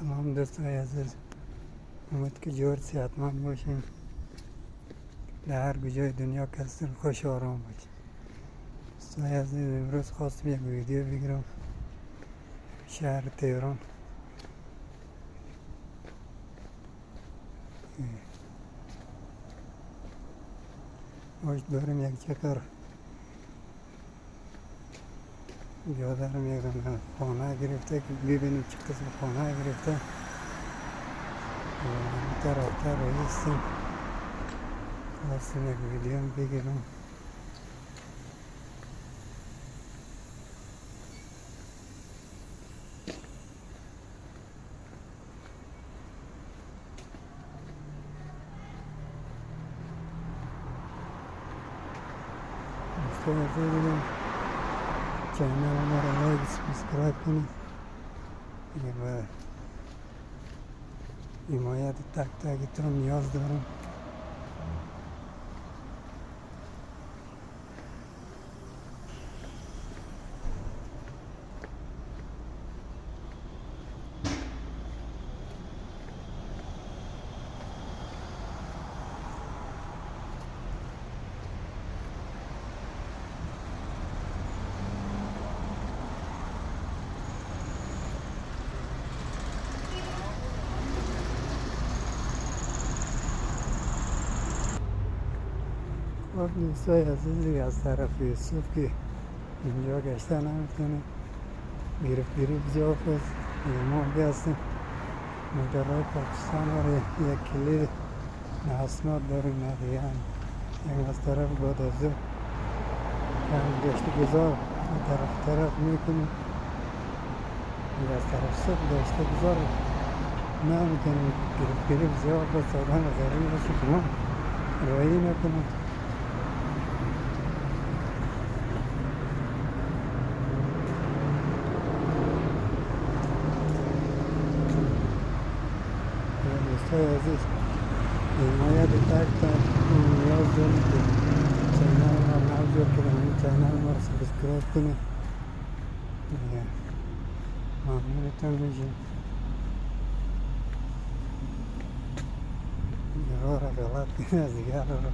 سلام دوستای عزیز، امید که جور صحتمند باشین. در هر کجای دنیا که هستین خوش و آرام باشین. دوستای عزیز، امروز خواستم یک ویدیو بگیرم شهر تهران. باش بریم یک چکر بیادرم یک دم خانه گرفته که ببینیم چه قسم خانه گرفته. طرفتر رایستیم خواستم یک ویدیو بگیرم. دوستای عزیز، چینل ما را لایک سابسکرایب کنید و حمایت تک تکتون نیاز دارم. خب دوستای عزیزی، از طرف یوسف که اینجا گشته نمیتونه گرفتگیری بزیاد است. ما بیستیم مدرهای پاکستان ها یک کلید اسناد داریم ندیگه یک از طرف بعد از ظهر هم گشت گذار طرف میکنیم، یک از طرف صبح گشت گذار نمیتونیم گرفتگیری بزیاد است. آدم غریب باشه که ما رایی نکنم. دوستای عزیز، حمایت تک نیاز داریم که چینل ما نوجود کنیم. این چینل ما را سابسکرایب کنیم، ممنونتان میشیم. راه را غلط کنیم از دیگر را